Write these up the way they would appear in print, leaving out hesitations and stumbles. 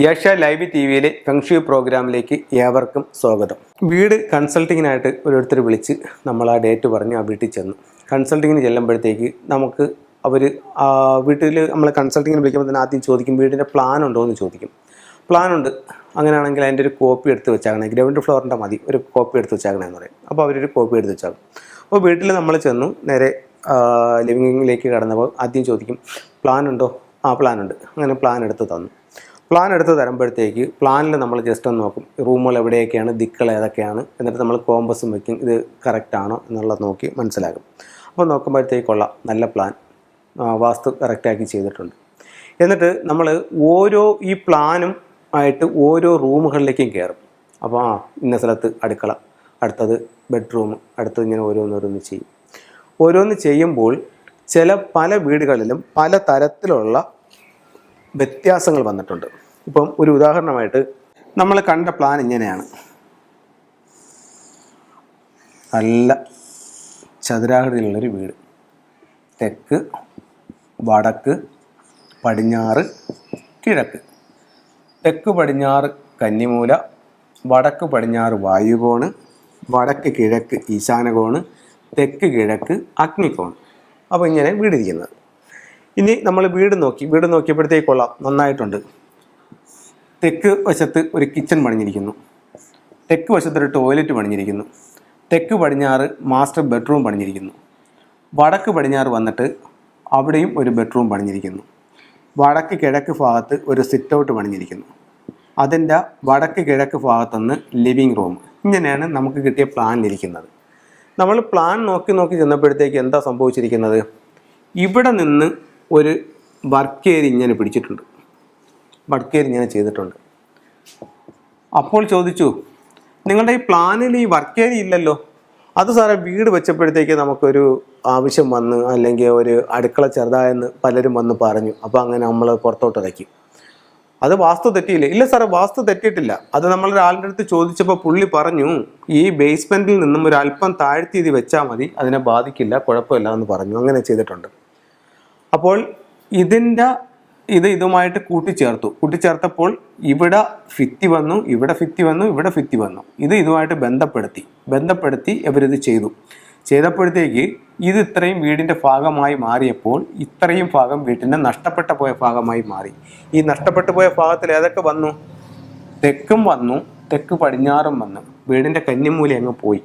Asia live T വിയിലെ feng shui പ്രോഗ്രാമിലേക്ക് ഏവർക്കും സ്വാഗതം. വീട് കൺസൾട്ടിങ്ങിനായിട്ട് ഓരോരുത്തർ വിളിച്ച് നമ്മൾ ആ ഡേറ്റ് പറഞ്ഞ് ആ വീട്ടിൽ ചെന്നു. കൺസൾട്ടിങ്ങിന് ചെല്ലുമ്പോഴത്തേക്ക് നമുക്ക് അവർ വീട്ടിൽ നമ്മൾ കൺസൾട്ടിങ്ങിന് വിളിക്കുമ്പോൾ തന്നെ ആദ്യം ചോദിക്കും വീടിൻ്റെ പ്ലാൻ ഉണ്ടോ എന്ന് ചോദിക്കും. പ്ലാൻ ഉണ്ട്, അങ്ങനെയാണെങ്കിൽ അതിൻ്റെ ഒരു കോപ്പി എടുത്ത് വെച്ചാകണേ, ഗ്രൗണ്ട് ഫ്ലോറിൻ്റെ മതി, ഒരു കോപ്പി എടുത്ത് വെച്ചാകണമെന്ന് പറയും. അപ്പോൾ അവരൊരു കോപ്പി എടുത്ത് വെച്ചാകും. അപ്പോൾ വീട്ടിൽ നമ്മൾ ചെന്നു, നേരെ ലിവിങ്ങിലേക്ക് കടന്നപ്പോൾ ആദ്യം ചോദിക്കും പ്ലാൻ ഉണ്ടോ? ആ പ്ലാൻ ഉണ്ട്. അങ്ങനെ പ്ലാൻ എടുത്ത് തന്നു. പ്ലാൻ എടുത്ത് തരുമ്പോഴത്തേക്ക് പ്ലാനിൽ നമ്മൾ ജസ്റ്റ് ഒന്ന് നോക്കും, റൂമുകൾ എവിടെയൊക്കെയാണ്, ദിക്കുകൾ ഏതൊക്കെയാണ്, എന്നിട്ട് നമ്മൾ കോമ്പസും വയ്ക്കും, ഇത് കറക്റ്റാണോ എന്നുള്ളത് നോക്കി മനസ്സിലാകും. അപ്പോൾ നോക്കുമ്പോഴത്തേക്കുള്ള നല്ല പ്ലാൻ, വാസ്തു കറക്റ്റാക്കി ചെയ്തിട്ടുണ്ട്. എന്നിട്ട് നമ്മൾ ഓരോ ഈ പ്ലാനും ആയിട്ട് ഓരോ റൂമുകളിലേക്കും കയറും. അപ്പോൾ ഇന്ന സ്ഥലത്ത് അടുക്കള, അടുത്തത് ബെഡ്റൂം, അടുത്തത് ഇങ്ങനെ ഓരോന്നോരോന്ന് ചെയ്യും. ഓരോന്ന് ചെയ്യുമ്പോൾ പല വീടുകളിലും പല തരത്തിലുള്ള വ്യത്യാസങ്ങൾ വന്നിട്ടുണ്ട്. ഇപ്പം ഒരു ഉദാഹരണമായിട്ട് നമ്മൾ കണ്ട പ്ലാൻ ഇങ്ങനെയാണ്. നല്ല ചതുരാകൃതിയിലുള്ളൊരു വീട്, തെക്ക്, വടക്ക്, പടിഞ്ഞാറ്, കിഴക്ക്. തെക്ക് പടിഞ്ഞാറ് കന്നിമൂല, വടക്ക് പടിഞ്ഞാറ് വായുകോണ്, വടക്ക് കിഴക്ക് ഈശാനകോണ്, തെക്ക് കിഴക്ക് അഗ്നികോണ്. അപ്പോൾ ഇങ്ങനെ വീടിരിക്കുന്നത്. ഇനി നമ്മൾ വീട് നോക്കിയപ്പോഴത്തേക്കുള്ള നന്നായിട്ടുണ്ട്. തെക്ക് വശത്ത് ഒരു കിച്ചൺ പണിഞ്ഞിരിക്കുന്നു, തെക്ക് വശത്തൊരു ടോയ്ലറ്റ് പണിഞ്ഞിരിക്കുന്നു, തെക്ക് പടിഞ്ഞാറ് മാസ്റ്റർ ബെഡ്റൂം പണിഞ്ഞിരിക്കുന്നു, വടക്ക് പടിഞ്ഞാറ് വന്നിട്ട് അവിടെയും ഒരു ബെഡ്റൂം പണിഞ്ഞിരിക്കുന്നു, വടക്ക് കിഴക്ക് ഭാഗത്ത് ഒരു സിറ്റ് ഔട്ട് പണിഞ്ഞിരിക്കുന്നു, അതിൻ്റെ വടക്ക് കിഴക്ക് ഭാഗത്തുനിന്ന് ലിവിങ് റൂം. ഇങ്ങനെയാണ് നമുക്ക് കിട്ടിയ പ്ലാനിലിരിക്കുന്നത്. നമ്മൾ പ്ലാൻ നോക്കി ചെന്നപ്പോഴത്തേക്ക് എന്താ സംഭവിച്ചിരിക്കുന്നത്? ഇവിടെ നിന്ന് ഒരു വർക്ക് ഏരിയ ഇങ്ങനെ പിടിച്ചിട്ടുണ്ട്, വർക്ക് ഏരിയ ഇങ്ങനെ ചെയ്തിട്ടുണ്ട്. അപ്പോൾ ചോദിച്ചു, നിങ്ങളുടെ ഈ പ്ലാനിൽ ഈ വർക്ക് ഏരിയ ഇല്ലല്ലോ. അത് സാറേ വീട് വെച്ചപ്പോഴത്തേക്ക് നമുക്കൊരു ആവശ്യം വന്ന്, അല്ലെങ്കിൽ ഒരു അടുക്കള ചെറുതായെന്ന് പലരും വന്ന് പറഞ്ഞു, അപ്പോൾ അങ്ങനെ നമ്മൾ പുറത്തോട്ട് ഇറക്കി. അത് വാസ്തു തെറ്റിയില്ലേ? ഇല്ല സാറേ, വാസ്തു തെറ്റിയിട്ടില്ല. അത് നമ്മളൊരാളുടെ അടുത്ത് ചോദിച്ചപ്പോൾ പുള്ളി പറഞ്ഞു ഈ ബേസ്മെൻറ്റിൽ നിന്നും ഒരു അല്പം താഴ്ത്തി ഇത് വെച്ചാൽ മതി, അതിനെ ബാധിക്കില്ല, കുഴപ്പമില്ല എന്ന് പറഞ്ഞു. അങ്ങനെ ചെയ്തിട്ടുണ്ട്. അപ്പോൾ ഇതുമായിട്ട് കൂട്ടിച്ചേർത്തപ്പോൾ ഇവിടെ ഭിത്തി വന്നു, ഇവിടെ ഭിത്തി വന്നു, ഇവിടെ ഭിത്തി വന്നു. ഇതുമായിട്ട് ബന്ധപ്പെടുത്തി ഇവരിത് ചെയ്തപ്പോഴത്തേക്ക് ഇത് ഇത്രയും വീടിൻ്റെ ഭാഗമായി മാറിയപ്പോൾ ഇത്രയും ഭാഗം വീട്ടിൻ്റെ നഷ്ടപ്പെട്ടു പോയ ഭാഗമായി മാറി. ഈ നഷ്ടപ്പെട്ടു പോയ ഭാഗത്തിൽ ഏതൊക്കെ വന്നു? തെക്കും വന്നു, തെക്ക് പടിഞ്ഞാറും വന്നു. വീടിൻ്റെ കന്നിമൂല അങ്ങ് പോയി.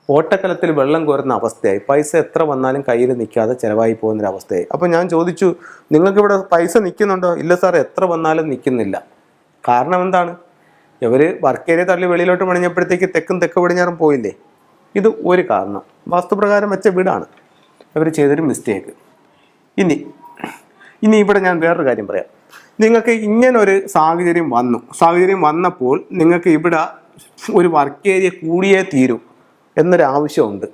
ഓട്ടക്കലത്തിൽ വെള്ളം കോരുന്ന അവസ്ഥയായി. പൈസ എത്ര വന്നാലും കയ്യിൽ നിൽക്കാതെ ചിലവായി പോകുന്നൊരവസ്ഥയായി. അപ്പോൾ ഞാൻ ചോദിച്ചു, നിങ്ങൾക്കിവിടെ പൈസ നിൽക്കുന്നുണ്ടോ? ഇല്ല സാർ, എത്ര വന്നാലും നിൽക്കുന്നില്ല. കാരണം എന്താണ്? ഇവർ വർക്ക് ഏരിയ തള്ളി വെളിയിലോട്ട് പണിഞ്ഞപ്പോഴത്തേക്ക് തെക്ക് പടിഞ്ഞാറും പോയില്ലേ? ഇത് ഒരു കാരണം. വാസ്തുപ്രകാരം വെച്ച വീടാണ്, അവർ ചെയ്തൊരു മിസ്റ്റേക്ക്. ഇനി ഇവിടെ ഞാൻ വേറൊരു കാര്യം പറയാം. നിങ്ങൾക്ക് ഇങ്ങനൊരു സാഹചര്യം വന്നപ്പോൾ നിങ്ങൾക്ക് ഇവിടെ ഒരു വർക്ക് ഏരിയ കൂടിയേ തീരും എന്നൊരു ആവശ്യമുണ്ട്.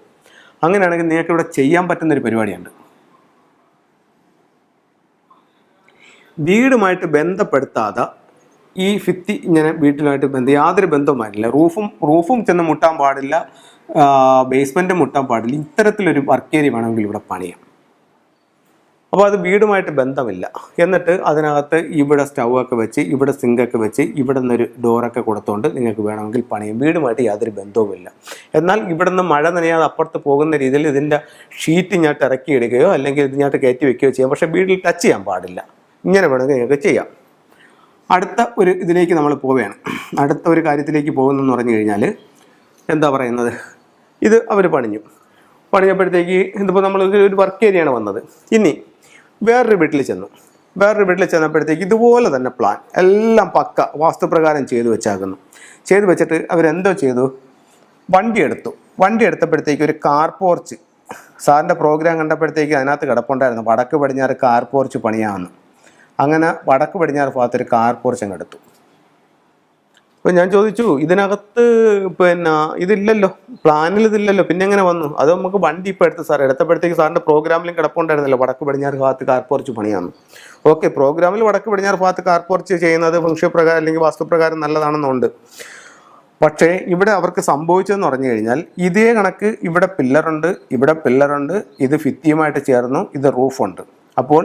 അങ്ങനെയാണെങ്കിൽ നിങ്ങൾക്ക് ഇവിടെ ചെയ്യാൻ പറ്റുന്നൊരു പരിപാടിയുണ്ട്. വീടുമായിട്ട് ബന്ധപ്പെടുത്താതെ ഈ ഭിത്തി ഇങ്ങനെ വീട്ടിലായിട്ട് യാതൊരു ബന്ധവും പാടില്ല. റൂഫും ചെന്ന് മുട്ടാൻ പാടില്ല, ബേസ്മെൻറ്റ് മുട്ടാൻ പാടില്ല. ഇത്തരത്തിലൊരു വർക്ക് ഏരിയ വേണമെങ്കിൽ ഇവിടെ പണിയാം. അപ്പോൾ അത് വീടുമായിട്ട് ബന്ധമില്ല. എന്നിട്ട് അതിനകത്ത് ഇവിടെ സ്റ്റൗവൊക്കെ വെച്ച്, ഇവിടെ സിങ്കൊക്കെ വെച്ച്, ഇവിടെ നിന്നൊരു ഡോറൊക്കെ കൊടുത്തുകൊണ്ട് നിങ്ങൾക്ക് വേണമെങ്കിൽ പണിയാം. വീടുമായിട്ട് യാതൊരു ബന്ധവുമില്ല. എന്നാൽ ഇവിടെ നിന്ന് മഴ നനയാതെ അപ്പുറത്ത് പോകുന്ന രീതിയിൽ ഇതിൻ്റെ ഷീറ്റ് ഇങ്ങോട്ട് ഇറക്കിയിടുകയോ അല്ലെങ്കിൽ ഇതിങ്ങോട്ട് കയറ്റി വെക്കുകയോ ചെയ്യാം. പക്ഷേ വീട്ടിൽ ടച്ച് ചെയ്യാൻ പാടില്ല. ഇങ്ങനെ വേണമെങ്കിൽ നിങ്ങൾക്ക് ചെയ്യാം. അടുത്ത ഒരു ഇതിലേക്ക് നമ്മൾ പോവുകയാണ്. അടുത്ത ഒരു കാര്യത്തിലേക്ക് പോകുന്നതെന്ന് പറഞ്ഞു കഴിഞ്ഞാൽ എന്താ പറയുന്നത്, ഇത് അവർ പണിഞ്ഞപ്പോഴത്തേക്ക് ഇതിപ്പോൾ നമ്മൾ ഒരു വർക്ക് ഏരിയയാണ് വന്നത്. ഇനി വേറൊരു വീട്ടിൽ ചെന്നപ്പോഴത്തേക്ക് ഇതുപോലെ തന്നെ പ്ലാൻ എല്ലാം പക്ക വാസ്തുപ്രകാരം ചെയ്തു വെച്ചിട്ട് അവരെന്തോ ചെയ്തു, വണ്ടി എടുത്തപ്പോഴത്തേക്ക് ഒരു കാർ പോർച്ച്, സാറിൻ്റെ പ്രോഗ്രാം കണ്ടപ്പോഴത്തേക്ക് അതിനകത്ത് കിടപ്പുണ്ടായിരുന്നു വടക്ക് പടിഞ്ഞാറ് കാർ പോർച്ച് പണിയാമെന്ന്. അങ്ങനെ വടക്ക് പടിഞ്ഞാറ് ഭാഗത്തൊരു കാർ പോർച്ച് അങ്ങ് എടുത്തു. അപ്പോൾ ഞാൻ ചോദിച്ചു, ഇതിനകത്ത് ഇതില്ലല്ലോ, പ്ലാനിൽ ഇതില്ലല്ലോ, പിന്നെ എങ്ങനെ വന്നു? അത് നമുക്ക് വണ്ടി ഇപ്പോൾ എടുത്തപ്പോഴത്തേക്ക് സാറിൻ്റെ പ്രോഗ്രാമിലും കിടപ്പുണ്ടായിരുന്നല്ലോ വടക്ക് പടിഞ്ഞാറ് ഭാഗത്ത് കാർ പോർച്ച് പണിയാമെന്ന്. ഓക്കെ, പ്രോഗ്രാമിൽ വടക്ക് പടിഞ്ഞാറ് ഭാഗത്ത് കാർ പോർച്ച് ചെയ്യുന്നത് ഫംഗ്ഷൻ പ്രകാരം അല്ലെങ്കിൽ വാസ്തുപ്രകാരം നല്ലതാണെന്നുണ്ട്. പക്ഷേ ഇവിടെ അവർക്ക് സംഭവിച്ചതെന്ന് പറഞ്ഞു കഴിഞ്ഞാൽ ഇതേ കണക്ക് ഇവിടെ പില്ലറുണ്ട്, ഇത് ഭിത്തിയുമായിട്ട് ചേർന്നു, ഇത് റൂഫുണ്ട്. അപ്പോൾ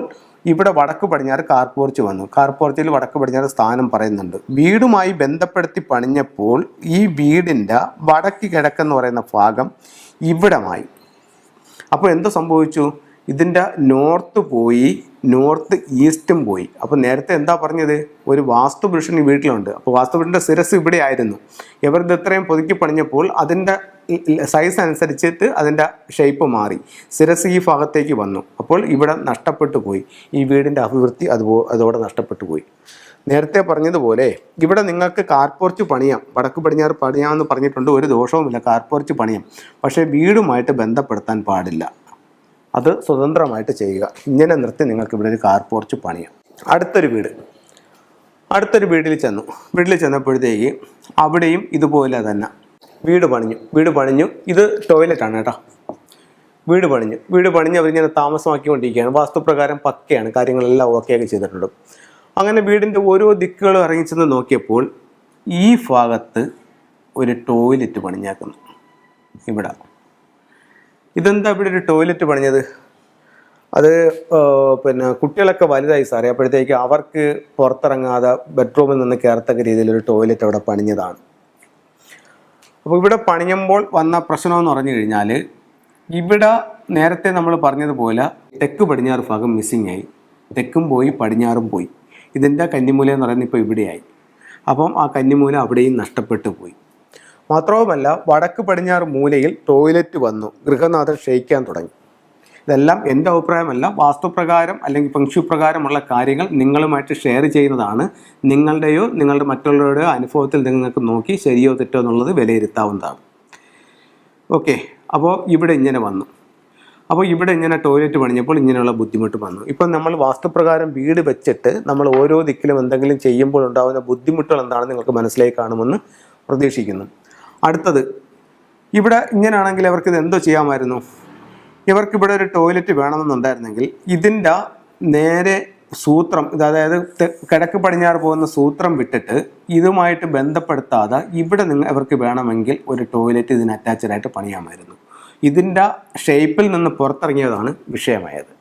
ഇവിടെ വടക്ക് പടിഞ്ഞാറ് കാർ പോർച്ച് വന്നു. കാർ പോർച്ചിൽ വടക്ക് പടിഞ്ഞാറ് സ്ഥാനം പറയുന്നുണ്ട്. വീടുമായി ബന്ധപ്പെടുത്തി പണിഞ്ഞപ്പോൾ ഈ വീടിൻ്റെ വടക്ക് കിഴക്കെന്ന് പറയുന്ന ഭാഗം ഇവിടമായി. അപ്പോൾ എന്ത് സംഭവിച്ചു? ഇതിൻ്റെ നോർത്ത് പോയി, നോർത്ത് ഈസ്റ്റും പോയി. അപ്പോൾ നേരത്തെ എന്താ പറഞ്ഞത്? ഒരു വാസ്തുപുരുഷൻ ഈ വീട്ടിലുണ്ട്. അപ്പോൾ വാസ്തുപുരുഷൻ്റെ ശിരസ് ഇവിടെ ആയിരുന്നു. ഇവരിത് ഇത്രയും പുതുക്കി പണിഞ്ഞപ്പോൾ അതിൻ്റെ സൈസ് അനുസരിച്ചിട്ട് അതിൻ്റെ ഷേപ്പ് മാറി. ശിരസ് ഈ ഭാഗത്തേക്ക് വന്നു. അപ്പോൾ ഇവിടെ നഷ്ടപ്പെട്ടു പോയി. ഈ വീടിൻ്റെ അഭിവൃദ്ധി അതോടെ നഷ്ടപ്പെട്ടു പോയി. നേരത്തെ പറഞ്ഞതുപോലെ ഇവിടെ നിങ്ങൾക്ക് കാർപോർച്ച് പണിയാം, വടക്ക് പടിഞ്ഞാറ് പണിയാമെന്ന് പറഞ്ഞിട്ടുണ്ട്. ഒരു ദോഷവുമില്ല, കാർപോർച്ച് പണിയാം. പക്ഷേ വീടുമായിട്ട് ബന്ധപ്പെടുത്താൻ പാടില്ല. അത് സ്വതന്ത്രമായിട്ട് ചെയ്യുക. ഇങ്ങനെ നിർത്തി നിങ്ങൾക്ക് ഇവിടെ ഒരു കാർ പോർച്ച് പണിയാം. അടുത്തൊരു വീട്ടിൽ ചെന്നപ്പോഴത്തേക്ക് അവിടെയും ഇതുപോലെ തന്നെ വീട് പണിഞ്ഞു. ഇത് ടോയ്ലറ്റാണ് കേട്ടോ. വീട് പണിഞ്ഞ് അവരിങ്ങനെ താമസമാക്കിക്കൊണ്ടിരിക്കുകയാണ്. വാസ്തുപ്രകാരം പക്കയാണ്, കാര്യങ്ങളെല്ലാം ഓക്കെയൊക്കെ ചെയ്തിട്ടുണ്ട്. അങ്ങനെ വീടിൻ്റെ ഓരോ ദിക്കുകളും ഇറങ്ങിച്ചെന്ന് നോക്കിയപ്പോൾ ഈ ഭാഗത്ത് ഒരു ടോയ്ലറ്റ് പണിഞ്ഞേക്കുന്നു. ഇവിടെ ഇതെന്താ ഇവിടെ ഒരു ടോയ്ലറ്റ് പണിഞ്ഞത്? അത് കുട്ടികളൊക്കെ വലുതായി സാറേ, അപ്പോഴത്തേക്ക് അവർക്ക് പുറത്തിറങ്ങാതെ ബെഡ്റൂമിൽ നിന്ന് കയറത്തക്ക രീതിയിലൊരു ടോയ്ലറ്റ് അവിടെ പണിഞ്ഞതാണ്. അപ്പോൾ ഇവിടെ പണിയുമ്പോൾ വന്ന പ്രശ്നമെന്ന് പറഞ്ഞു കഴിഞ്ഞാൽ, ഇവിടെ നേരത്തെ നമ്മൾ പറഞ്ഞതുപോലെ തെക്ക് പടിഞ്ഞാറ് ഭാഗം മിസ്സിങ് ആയി. തെക്കും പോയി പടിഞ്ഞാറും പോയി. ഇതിൻ്റെ കന്നിമൂല എന്ന് പറയുന്നത് ഇപ്പോൾ ഇവിടെയായി. അപ്പം ആ കന്നിമൂല അവിടെയും നഷ്ടപ്പെട്ടു പോയി. മാത്രവുമല്ല വടക്ക് പടിഞ്ഞാറ് മൂലയിൽ ടോയ്ലറ്റ് വന്നു. ഗൃഹനാഥൻ ക്ഷയിക്കാൻ തുടങ്ങി. ഇതെല്ലാം എൻ്റെ അഭിപ്രായമല്ല, വാസ്തുപ്രകാരം അല്ലെങ്കിൽ ഫെങ്ഷു പ്രകാരമുള്ള കാര്യങ്ങൾ നിങ്ങളുമായിട്ട് ഷെയർ ചെയ്യുന്നതാണ്. നിങ്ങളുടെയോ നിങ്ങളുടെ മറ്റുള്ളവരുടെയോ അനുഭവത്തിൽ നിങ്ങൾക്ക് നോക്കി ശരിയോ തെറ്റോ എന്നുള്ളത് വിലയിരുത്താവുന്നതാണ്. ഓക്കെ, അപ്പോൾ ഇവിടെ ഇങ്ങനെ വന്നു. അപ്പോൾ ഇവിടെ ഇങ്ങനെ ടോയ്ലറ്റ് പണിഞ്ഞപ്പോൾ ഇങ്ങനെയുള്ള ബുദ്ധിമുട്ട് വന്നു. ഇപ്പം നമ്മൾ വാസ്തുപ്രകാരം വീട് വെച്ചിട്ട് നമ്മൾ ഓരോ ദിക്കിലും എന്തെങ്കിലും ചെയ്യുമ്പോൾ ഉണ്ടാകുന്ന ബുദ്ധിമുട്ടുകൾ എന്താണെന്ന് നിങ്ങൾക്ക് മനസ്സിലായി കാണുമെന്ന് പ്രതീക്ഷിക്കുന്നു. അടുത്തത്, ഇവിടെ ഇങ്ങനെയാണെങ്കിൽ അവർക്ക് ഇത് എന്തോ ചെയ്യാമായിരുന്നു? ഇവർക്കിവിടെ ഒരു ടോയ്ലറ്റ് വേണമെന്നുണ്ടായിരുന്നെങ്കിൽ ഇതിൻ്റെ നേരെ സൂത്രം, അതായത് കിഴക്ക് പടിഞ്ഞാറ് പോകുന്ന സൂത്രം വിട്ടിട്ട് ഇതുമായിട്ട് ബന്ധപ്പെടുത്താതെ ഇവിടെ ഇവർക്ക് വേണമെങ്കിൽ ഒരു ടോയ്ലറ്റ് ഇതിന് അറ്റാച്ച്ഡായിട്ട് പണിയാമായിരുന്നു. ഇതിൻ്റെ ഷേപ്പിൽ നിന്ന് പുറത്തിറങ്ങിയതാണ് വിഷയമായത്.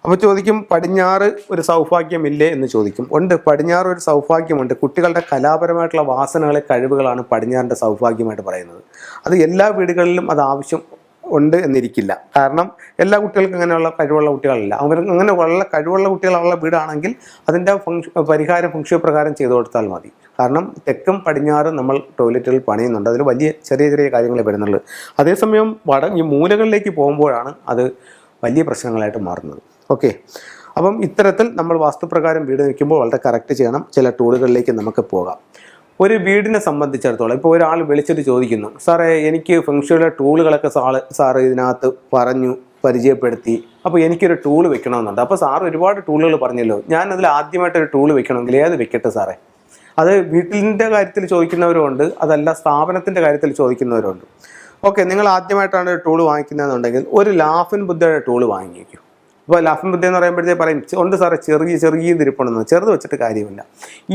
അപ്പോൾ ചോദിക്കും, പടിഞ്ഞാറ് ഒരു സൗഭാഗ്യമില്ലേ എന്ന് ചോദിക്കും. ഉണ്ട്, പടിഞ്ഞാറ് ഒരു സൗഭാഗ്യമുണ്ട്. കുട്ടികളുടെ കലാപരമായിട്ടുള്ള വാസനകളെ, കഴിവുകളാണ് പടിഞ്ഞാറിൻ്റെ സൗഭാഗ്യമായിട്ട് പറയുന്നത്. അത് എല്ലാ വീടുകളിലും അത് ആവശ്യം ഉണ്ട് എന്നിരിക്കില്ല. കാരണം എല്ലാ കുട്ടികൾക്കും അങ്ങനെയുള്ള കഴിവുള്ള കുട്ടികളല്ല. അങ്ങനെ ഉള്ള കഴിവുള്ള കുട്ടികളുള്ള വീടാണെങ്കിൽ അതിൻ്റെ പരിഹാരം ഫംഗ്ഷൻ പ്രകാരം ചെയ്തു കൊടുത്താൽ മതി. കാരണം തെക്കും പടിഞ്ഞാറും നമ്മൾ ടോയ്ലറ്റുകൾ പണിയുന്നുണ്ട്. അതിൽ വലിയ ചെറിയ കാര്യങ്ങളെ വരുന്നുള്ളൂ. അതേസമയം ഈ മൂലകളിലേക്ക് പോകുമ്പോഴാണ് അത് വലിയ പ്രശ്നങ്ങളായിട്ട് മാറുന്നത്. ഓക്കെ, അപ്പം ഇത്തരത്തിൽ നമ്മൾ വാസ്തുപ്രകാരം വീട് വയ്ക്കുമ്പോൾ വളരെ കറക്റ്റ് ചെയ്യണം. ചില ടൂളുകളിലേക്ക് നമുക്ക് പോകാം. ഒരു വീടിനെ സംബന്ധിച്ചിടത്തോളം ഇപ്പോൾ ഒരാൾ വിളിച്ചിട്ട് ചോദിക്കുന്നു, സാറേ എനിക്ക് ഫെങ്ഷുയുടെ ടൂളുകളൊക്കെ സാറ് ഇതിനകത്ത് പറഞ്ഞു പരിചയപ്പെടുത്തി, അപ്പോൾ എനിക്കൊരു ടൂൾ വെക്കണമെന്നുണ്ട്. അപ്പോൾ സാറ് ഒരുപാട് ടൂളുകൾ പറഞ്ഞല്ലോ, ഞാനതിൽ ആദ്യമായിട്ടൊരു ടൂൾ വെക്കണമെങ്കിൽ ഏത് വെക്കട്ടെ സാറേ? അത് വീട്ടിൻ്റെ കാര്യത്തിൽ ചോദിക്കുന്നവരുണ്ട്, അതല്ല സ്ഥാപനത്തിൻ്റെ കാര്യത്തിൽ ചോദിക്കുന്നവരുണ്ട്. ഓക്കെ, നിങ്ങൾ ആദ്യമായിട്ടാണ് ഒരു ടൂൾ വാങ്ങിക്കുന്നതെന്നുണ്ടെങ്കിൽ ഒരു ലാഫിൻ ബുദ്ധയുടെ ടൂൾ വാങ്ങിക്കും. ഇപ്പോൾ ലാഫിൻ ബുദ്ധ എന്ന് പറയുമ്പോഴത്തേക്ക് പറയും, ഉണ്ട് സാറേ ചെറിയ തിരുപ്പണമെന്ന്. ചെറുത് വെച്ചിട്ട് കാര്യമില്ല.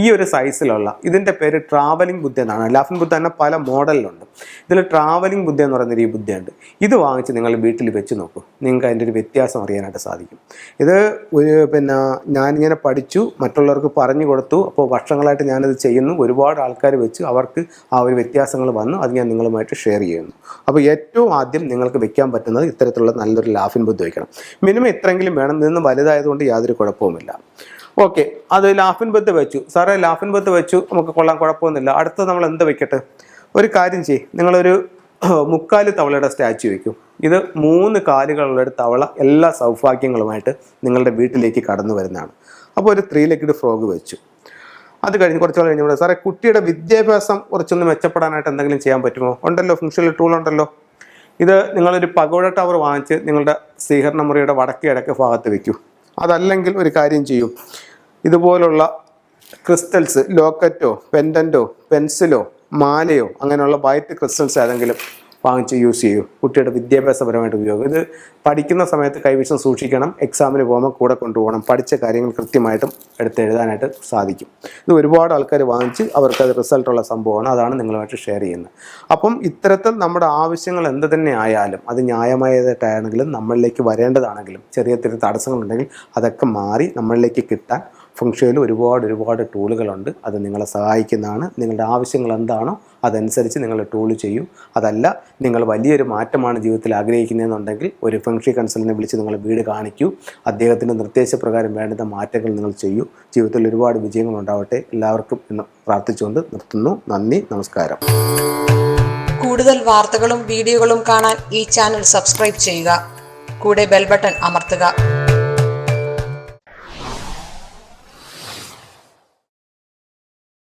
ഈ ഒരു സൈസിലുള്ള, ഇതിൻ്റെ പേര് ട്രാവലിംഗ് ബുദ്ധ എന്നാണ്. ലാഫിൻ ബുദ്ധ തന്നെ പല മോഡലിലുണ്ട്. ഇതിൽ ട്രാവലിംഗ് ബുദ്ധ എന്ന് പറയുന്നൊരു ഈ ബുദ്ധയുണ്ട്. ഇത് വാങ്ങിച്ച് നിങ്ങൾ വീട്ടിൽ വെച്ച് നോക്കൂ, നിങ്ങൾക്ക് അതിൻ്റെ ഒരു വ്യത്യാസം അറിയാനായിട്ട് സാധിക്കും. ഇത് ഞാനിങ്ങനെ പഠിച്ചു, മറ്റുള്ളവർക്ക് പറഞ്ഞു കൊടുത്തു. അപ്പോൾ വർഷങ്ങളായിട്ട് ഞാനത് ചെയ്യുന്നു. ഒരുപാട് ആൾക്കാർ വെച്ച് അവർക്ക് ആ ഒരു വ്യത്യാസങ്ങൾ വന്നു. അത് ഞാൻ നിങ്ങളുമായിട്ട് ഷെയർ ചെയ്യുന്നു. അപ്പോൾ ഏറ്റവും ആദ്യം നിങ്ങൾക്ക് വെക്കാൻ പറ്റുന്നത് ഇത്തരത്തിലുള്ള നല്ലൊരു ലാഫിൻ ബുദ്ധ വയ്ക്കണം. മിനിമം ഇത്രയെങ്കിലും വേണം. നിന്ന് വലുതായതുകൊണ്ട് യാതൊരു കുഴപ്പവുമില്ല. ഓക്കെ, അത് ലാഫിൻ ബുദ്ധ വെച്ചു. സാറേ ലാഫിൻ ബുദ്ധ വെച്ചു, നമുക്ക് കൊള്ളാൻ കുഴപ്പമൊന്നുമില്ല. അടുത്ത നമ്മൾ എന്ത് വെക്കട്ടെ? ഒരു കാര്യം ചെയ്യും, നിങ്ങളൊരു 3 തവളയുടെ സ്റ്റാച്ചു വയ്ക്കും. ഇത് 3 കാലുകളുള്ളൊരു തവള എല്ലാ സൗഭാഗ്യങ്ങളുമായിട്ട് നിങ്ങളുടെ വീട്ടിലേക്ക് കടന്നു വരുന്നതാണ്. അപ്പോൾ ഒരു 3 ലെഗ്ഡ് ഫ്രോഗ് വെച്ചു. അത് കഴിഞ്ഞ് കുറച്ച് നാൾ കഴിഞ്ഞപ്പോൾ, സാറേ കുട്ടിയുടെ വിദ്യാഭ്യാസം കുറച്ചൊന്ന് മെച്ചപ്പെടാനായിട്ട് എന്തെങ്കിലും ചെയ്യാൻ പറ്റുമോ? ഉണ്ടല്ലോ, ഫംഗ്ഷണൽ ടൂൾ ഉണ്ടല്ലോ. ഇത് നിങ്ങളൊരു പഗോഡ ടവർ വാങ്ങിച്ച് നിങ്ങളുടെ സ്വീകരണ മുറിയുടെ വടക്കേ കിഴക്ക് ഭാഗത്ത് വയ്ക്കൂ. അതല്ലെങ്കിൽ ഒരു കാര്യം ചെയ്യൂ, ഇതുപോലുള്ള ക്രിസ്റ്റൽസ്, ലോക്കറ്റോ പെൻഡൻറ്റോ പെൻസിലോ മാലയോ അങ്ങനെയുള്ള വൈറ്റ് ക്രിസ്റ്റൽസ് ഏതെങ്കിലും വാങ്ങിച്ച് യൂസ് ചെയ്യൂ. കുട്ടിയുടെ വിദ്യാഭ്യാസപരമായിട്ട് ഉപയോഗം. ഇത് പഠിക്കുന്ന സമയത്ത് കൈവശം സൂക്ഷിക്കണം. എക്സാമിന് പോകുമ്പോൾ കൂടെ കൊണ്ടുപോകണം. പഠിച്ച കാര്യങ്ങൾ കൃത്യമായിട്ടും എഴുതാനായിട്ട് സാധിക്കും. ഇത് ഒരുപാട് ആൾക്കാർ വാങ്ങിച്ച് അവർക്കത് റിസൾട്ടുള്ള സംഭവമാണ്. അതാണ് നിങ്ങളുമായിട്ട് ഷെയർ ചെയ്യുന്നത്. അപ്പം ഇത്തരത്തിൽ നമ്മുടെ ആവശ്യങ്ങൾ എന്ത് തന്നെ ആയാലും അത് ന്യായമായതായിട്ടാണെങ്കിലും നമ്മളിലേക്ക് വരേണ്ടതാണെങ്കിലും ചെറിയ ചെറിയ തടസ്സങ്ങളുണ്ടെങ്കിൽ അതൊക്കെ മാറി നമ്മളിലേക്ക് കിട്ടാൻ ഫെങ്ഷുയിൽ ഒരുപാട് ടൂളുകളുണ്ട്. അത് നിങ്ങളെ സഹായിക്കുന്നതാണ്. നിങ്ങളുടെ ആവശ്യങ്ങൾ എന്താണോ അതനുസരിച്ച് നിങ്ങൾ ടൂൾ ചെയ്യൂ. അതല്ല നിങ്ങൾ വലിയൊരു മാറ്റമാണ് ജീവിതത്തിൽ ആഗ്രഹിക്കുന്നതെന്നുണ്ടെങ്കിൽ ഒരു ഫെങ്ഷു കൺസൾട്ടന്റിനെ വിളിച്ച് നിങ്ങൾ വീട് കാണിക്കൂ. അദ്ദേഹത്തിൻ്റെ നിർദ്ദേശപ്രകാരം വേണ്ടുന്ന മാറ്റങ്ങൾ നിങ്ങൾ ചെയ്യൂ. ജീവിതത്തിൽ ഒരുപാട് വിജയങ്ങൾ ഉണ്ടാവട്ടെ. എല്ലാവർക്കും എന്ന് പ്രാർത്ഥിച്ചുകൊണ്ട് നിർത്തുന്നു. നന്ദി, നമസ്കാരം. കൂടുതൽ വാർത്തകളും വീഡിയോകളും കാണാൻ ഈ ചാനൽ സബ്സ്ക്രൈബ് ചെയ്യുക. കൂടെ ബെൽ ബട്ടൺ അമർത്തുക.